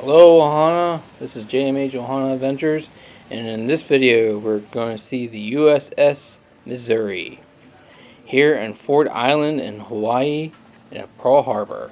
Hello Ohana, this is JMH Ohana Adventures, and in this video we're going to see the USS Missouri here in Ford Island in Hawaii in Pearl Harbor.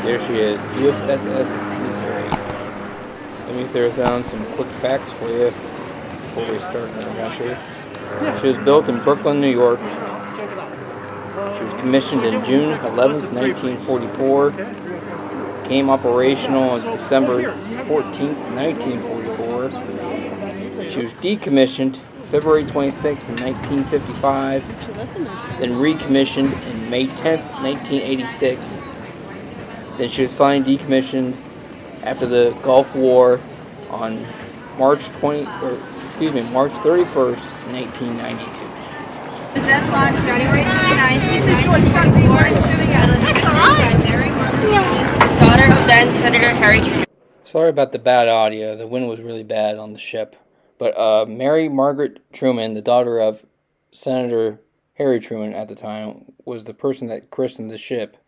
There she is, USS Missouri. Let me throw down some quick facts for you before we start our adventure. She was built in Brooklyn, New York. She was commissioned in June 11th, 1944. Became operational on December 14th, 1944. She was decommissioned February 26th, 1955. Then recommissioned in May 10th, 1986. Then she was finally decommissioned after the Gulf War on March 31st, 1992. It was then launched January 29th, 1944, and was commissioned by Mary Margaret Truman, daughter of then Senator Harry Truman. Sorry about the bad audio. The wind was really bad on the ship. But Mary Margaret Truman, the daughter of Senator Harry Truman at the time, was the person that christened the ship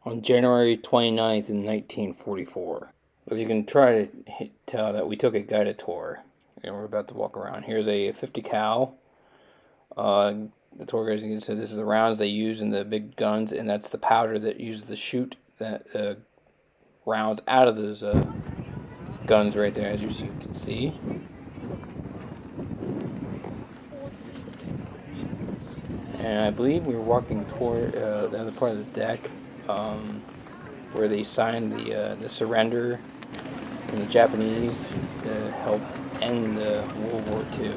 on January 29th in 1944. As you can try to tell that we took a guided tour. And we're about to walk around. Here's a 50 cal. The tour guide said this is the rounds they use in the big guns, and that's the powder that uses to shoot that rounds out of those guns right there, as you can see. And I believe we were walking toward the other part of the deck where they signed the surrender from the Japanese to help end the World War II.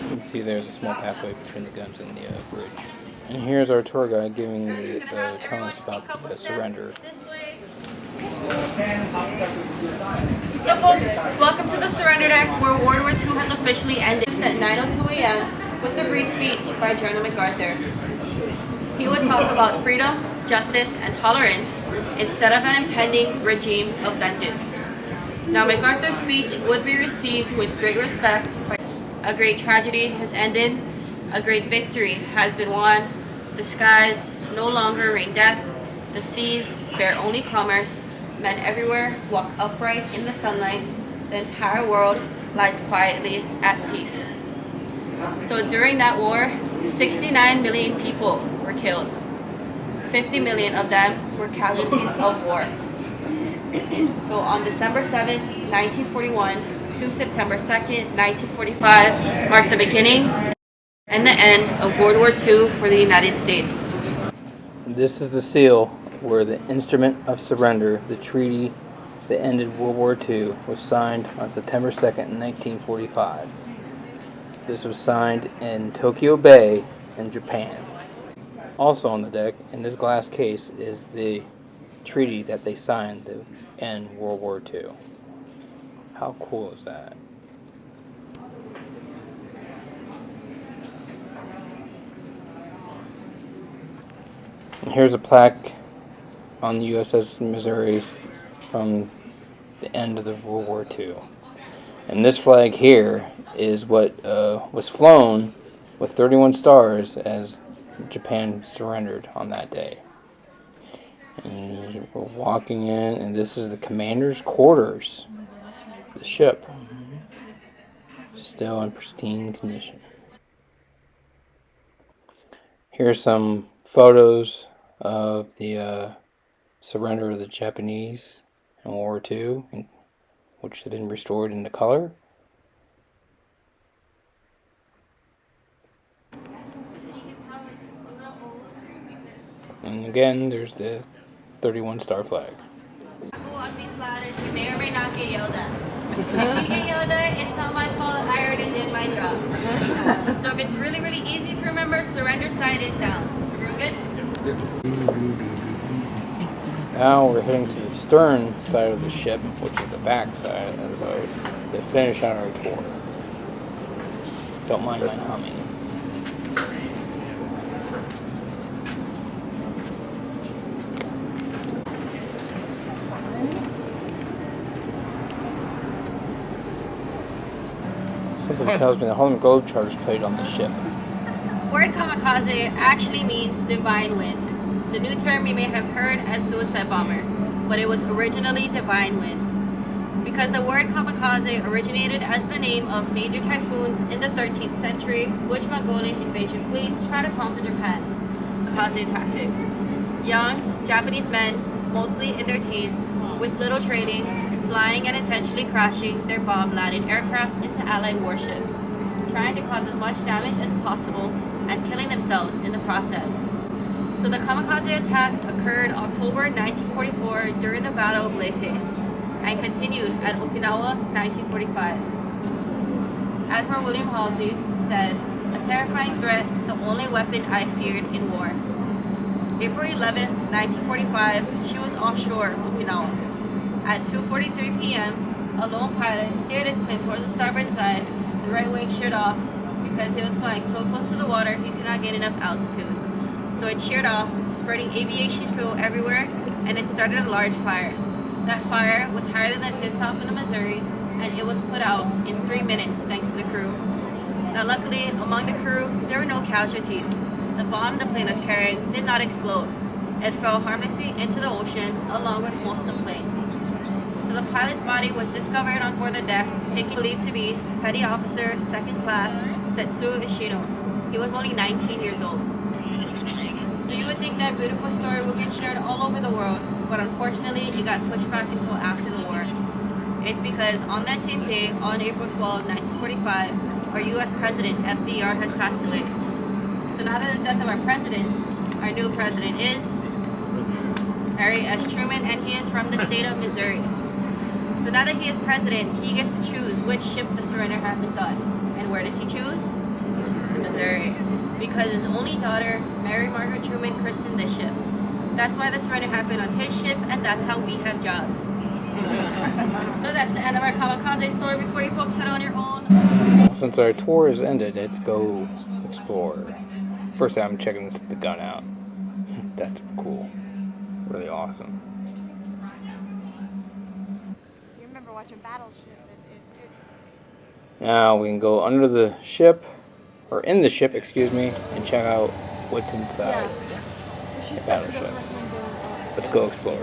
You can see there's a small pathway between the guns and the bridge. And here's our tour guide giving telling us about the surrender. So folks, welcome to the surrender deck where World War II has officially ended. At 9:02 a.m. with the brief speech by General MacArthur. He would talk about freedom, justice, and tolerance instead of an impending regime of vengeance. Now MacArthur's speech would be received with great respect. A great tragedy has ended, a great victory has been won. The skies no longer rain death, the seas bear only commerce, men everywhere walk upright in the sunlight, the entire world lies quietly at peace. So during that war, 69 million people were killed. 50 million of them were casualties of war. So on December 7th, 1941 to September 2nd, 1945 marked the beginning and the end of World War II for the United States. This is the seal where the instrument of surrender, the treaty that ended World War II, was signed on September 2nd, 1945. This was signed in Tokyo Bay in Japan. Also on the deck, in this glass case, is the treaty that they signed to end World War II. How cool is that? And here's a plaque on the USS Missouri from the end of the World War II. And this flag here is what was flown with 31 stars as Japan surrendered on that day. And we're walking in, and this is the commander's quarters. The ship, still in pristine condition. Here's some photos of the surrender of the Japanese in World War II, which have been restored into color. And again, there's the 31 star flag. Walk these ladders, you may or may not get yelled at. If you get yelled at, it's not my fault, I already did my job. So if it's really, really easy to remember, surrender sign is down. Everyone good? Now we're heading to the stern side of the ship, which is the back side of the boat, to finish out our tour. Don't mind my humming. Something tells me the Harlem Globetrotters played on the ship. Word kamikaze actually means divine wind. The new term you may have heard as suicide bomber, but it was originally divine wind. Because the word kamikaze originated as the name of major typhoons in the 13th century, which Mongolian invasion fleets tried to conquer Japan. Kamikaze tactics. Young Japanese men, mostly in their teens, with little training, flying and intentionally crashing their bomb-laden aircrafts into Allied warships, trying to cause as much damage as possible and killing themselves in the process. So the kamikaze attacks occurred October 1944 during the Battle of Leyte and continued at Okinawa 1945. Admiral William Halsey said, "A terrifying threat, the only weapon I feared in war." April 11, 1945, she was offshore Okinawa. At 2:43 p.m., a lone pilot steered its plane towards the starboard side. The right wing sheared off because he was flying so close to the water he could not get enough altitude. So it sheared off, spreading aviation fuel everywhere, and it started a large fire. That fire was higher than the tip top in the Missouri, and it was put out in 3 minutes thanks to the crew. Now luckily, among the crew, there were no casualties. The bomb the plane was carrying did not explode. It fell harmlessly into the ocean along with most of the plane. So the pilot's body was discovered on board the deck, taken believed to be Petty Officer 2nd Class Setsu Ishino. He was only 19 years old. So you would think that beautiful story would be shared all over the world, but unfortunately it got pushed back until after the war. It's because on that same day, on April 12, 1945, our U.S. President, FDR, has passed away. So now that the death of our president, our new president is Harry S. Truman, and he is from the state of Missouri. So now that he is president, he gets to choose which ship the surrender happens on. And where does he choose? Missouri. Because his only daughter, Mary Margaret Truman, christened this ship. That's why the surrender happened on his ship, and that's how we have jobs. So that's the end of our kamikaze story. Before you folks head on your own. Since our tour has ended, let's go explore. First, I'm checking the gun out. That's cool. Really awesome. You remember watching Battleship? Now we can go under the ship, or in the ship, excuse me, and check out what's inside the battleship. Let's go explore.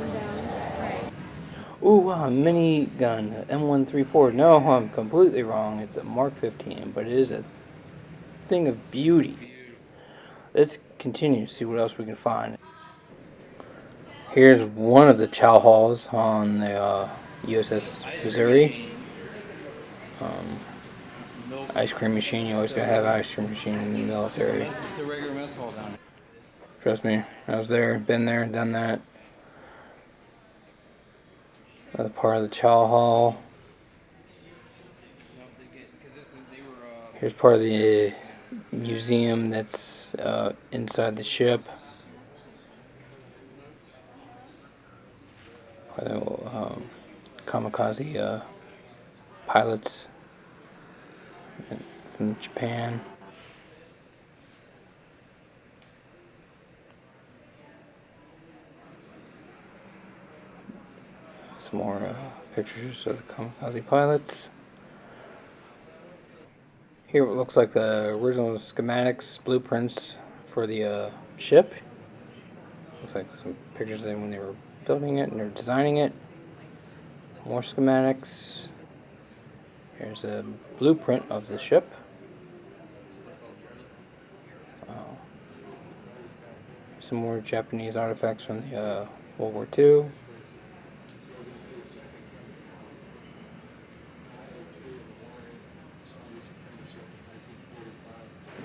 Ooh, wow, a mini gun, M134. No, I'm completely wrong. It's a Mark 15, but it is a thing of beauty. Let's continue to see what else we can find. Here's one of the chow halls on the USS Missouri. Ice cream machine. You always gotta have an ice cream machine in the military. It's a regular mess hall down here. Trust me, I was there, been there, done that. Another part of the chow hall. Here's part of the museum that's inside the ship. Kamikaze pilots from Japan. Some more pictures of the kamikaze pilots. Here it looks like the original schematics, blueprints for the ship. Looks like some pictures of them when they were building it and they're designing it. More schematics. Here's a blueprint of the ship. Some more Japanese artifacts from the World War II.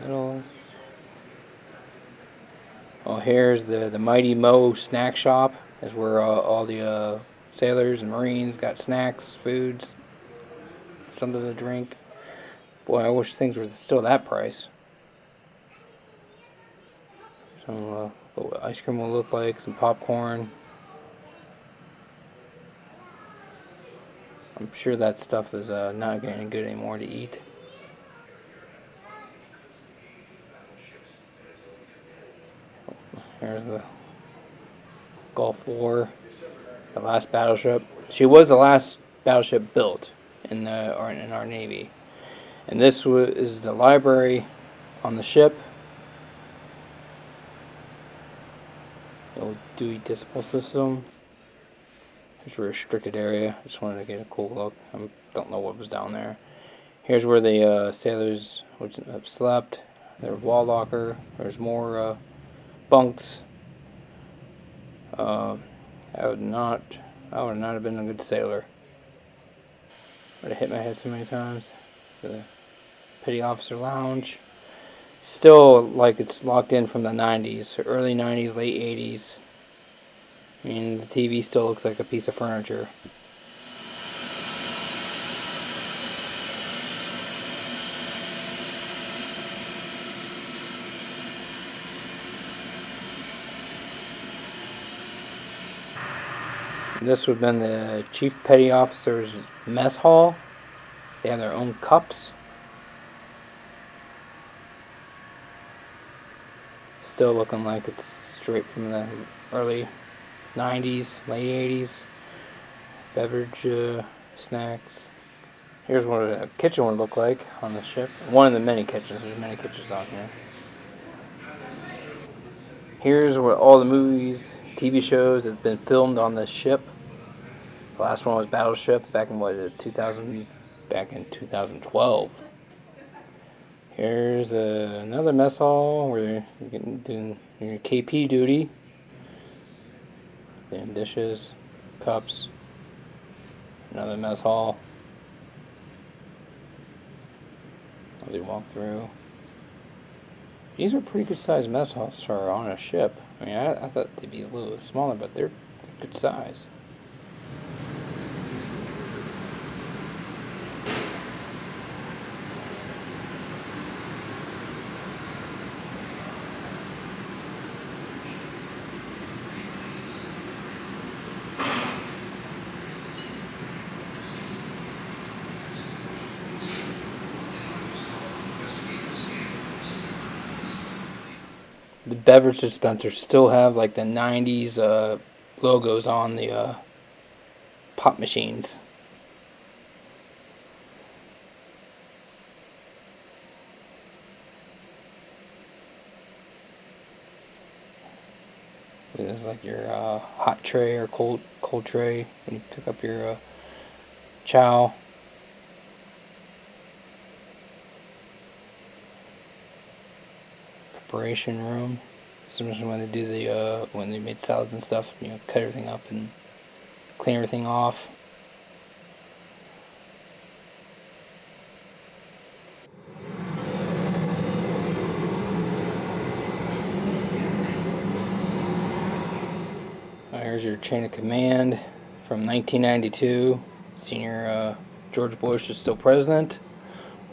Middle. Oh, here's the Mighty Mo snack shop. That's where all the sailors and Marines got snacks, foods, something to drink. Boy, I wish things were still that price. Some what ice cream will look like, some popcorn. I'm sure that stuff is not getting good anymore to eat. There's the Gulf War, the last battleship. She was the last battleship built in our Navy, And this is the library on the ship. Old Dewey Decimal System. Here's a restricted area. Just wanted to get a cool look. I don't know what was down there. Here's where the sailors would have slept. Their wall locker. There's more bunks. I would not have been a good sailor. Would have hit my head so many times. The petty officer lounge. Still like it's locked in from the 90s, early 90s, late 80s. I mean, the TV still looks like a piece of furniture. And this would have been the Chief Petty Officer's mess hall. They have their own cups. Still looking like it's straight from the early 90s, late 80s. Beverage, snacks. Here's what a kitchen would look like on the ship. One of the many kitchens. There's many kitchens on here. Here's where all the movies, TV shows that's been filmed on the ship. The last one was Battleship back in 2012. Here's another mess hall where you can do your KP duty. Doing dishes, cups. Another mess hall. As we walk through. These are pretty good sized mess halls for on a ship. I mean, I thought they'd be a little bit smaller, but they're good size. The beverage dispensers still have like the 90s logos on the pop machines. This is like your hot tray or cold tray when you pick up your chow. Preparation room. Sometimes when they do the when they made salads and stuff, you know, cut everything up and clean everything off. Here's your chain of command from 1992. Senior George Bush is still president.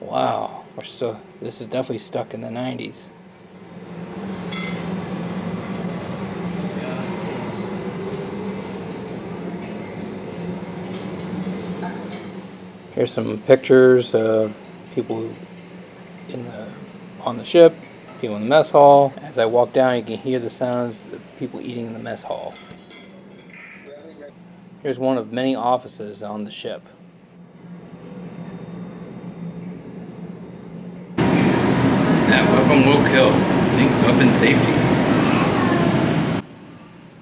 Wow, this is definitely stuck in the 90s. Here's some pictures of people on the ship, people in the mess hall. As I walk down, you can hear the sounds of people eating in the mess hall. Here's one of many offices on the ship. That weapon will kill. Think weapon safety.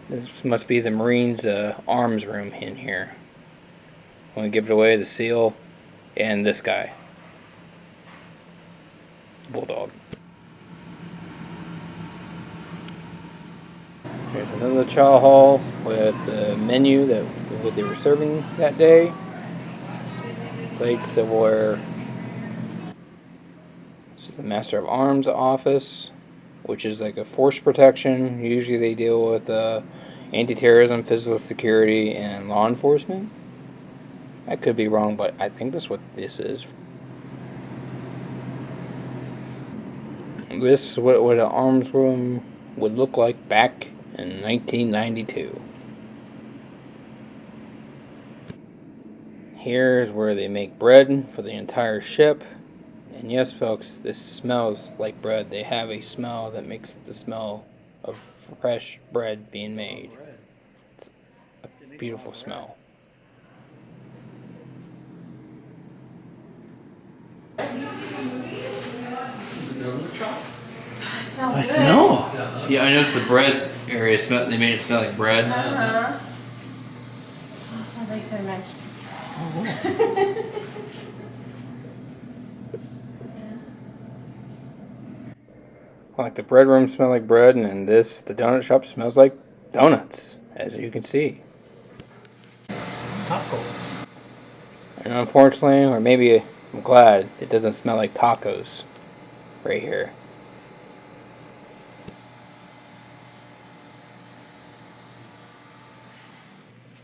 This must be the Marines' arms room in here. I'm going to give it away, the SEAL and this guy. Bulldog. Here's another chow hall with the menu that what they were serving that day. Plates, silverware. This is the Master of Arms office, which is like a force protection. Usually they deal with anti-terrorism, physical security, and law enforcement. I could be wrong, but I think that's what this is. This is what an arms room would look like back in 1992. Here's where they make bread for the entire ship. And yes, folks, this smells like bread. They have a smell that makes the smell of fresh bread being made. It's a beautiful smell. smells I good. smell. Yeah, I noticed the bread area smell. They made it smell like bread. Uh-huh. Oh, it smells like cinnamon. Like the bread room smell like bread, and then the donut shop smells like donuts, as you can see. Tacos. And unfortunately, or maybe I'm glad, it doesn't smell like tacos right here.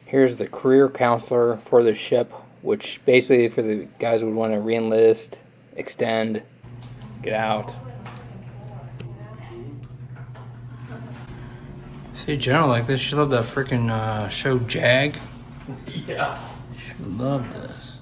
Here's the career counselor for the ship, which basically for the guys who would want to re-enlist, extend, get out. See, a general like this, she loved that freaking show Jag. Yeah. She loved this.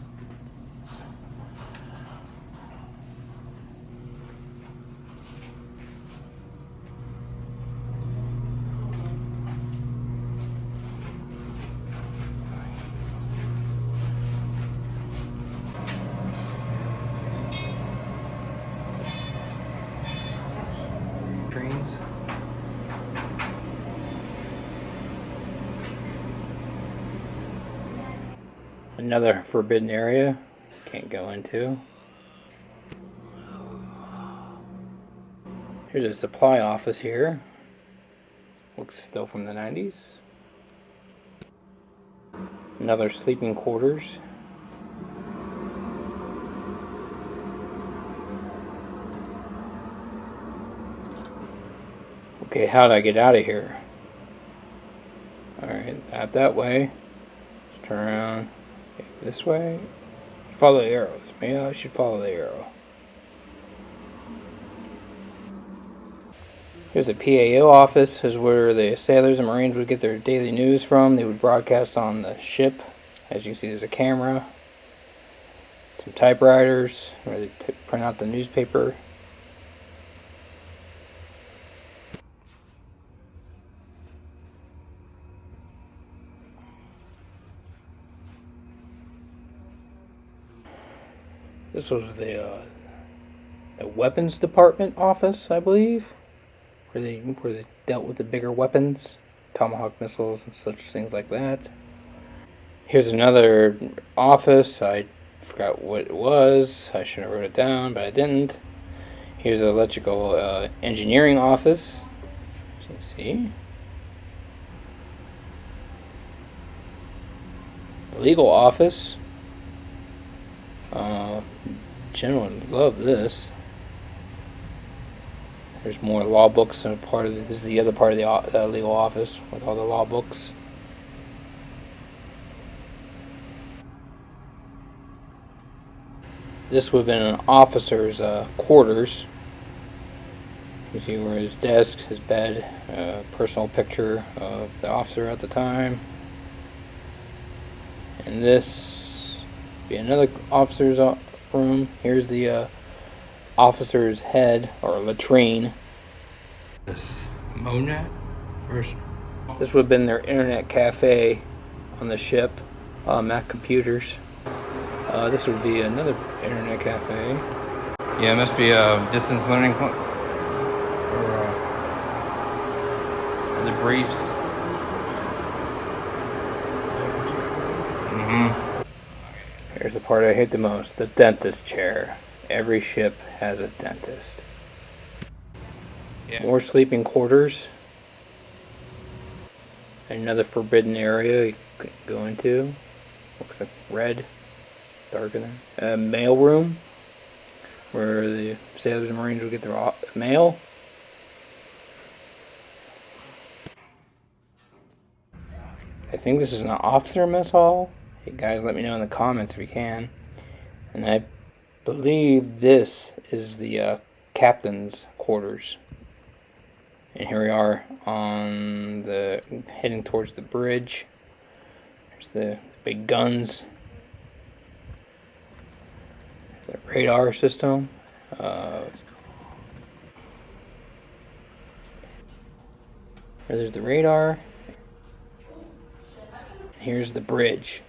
Trains. Another forbidden area. Can't go into. Here's a supply office here. Looks still from the 90s. Another sleeping quarters. Okay, how do I get out of here? Alright, out that way. Let's turn around. Okay, this way. Follow the arrows. Maybe I should follow the arrow. Here's a PAO office. This is where the sailors and Marines would get their daily news from. They would broadcast on the ship. As you can see, there's a camera. Some typewriters where they print out the newspaper. This was the weapons department office, I believe, where they dealt with the bigger weapons, tomahawk missiles and such things like that. Here's another office. I forgot what it was. I should have wrote it down, but I didn't. Here's an electrical engineering office. As you can see. The legal office. General would love this. There's more law books and this is the other part of the legal office with all the law books. This would have been an officer's quarters. You see where his desk, his bed, personal picture of the officer at the time. And this would be another officer's room. Here's the officer's head or latrine. This Monet first. This would have been their internet cafe on the ship. Mac computers. This would be another internet cafe. Yeah, it must be a distance learning or the briefs. Here's the part I hate the most, the dentist chair. Every ship has a dentist. Yeah. More sleeping quarters. Another forbidden area you couldn't go into. Looks like red. Darker than. Mail room. Where the sailors and Marines would get their mail. I think this is an officer mess hall. Hey guys, let me know in the comments if you can. And I believe this is the captain's quarters. And here we are on heading towards the bridge. There's the big guns. The radar system. There's the radar. Here's the bridge.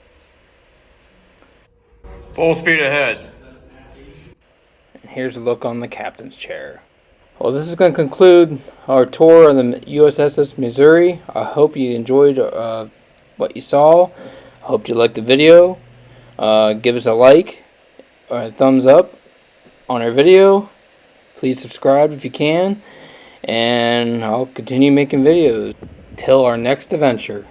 Full speed ahead. And here's a look on the captain's chair. Well, this is going to conclude our tour on the USS Missouri. I hope you enjoyed what you saw. I hope you liked the video. Give us a like or a thumbs up on our video. Please subscribe if you can. And I'll continue making videos till our next adventure.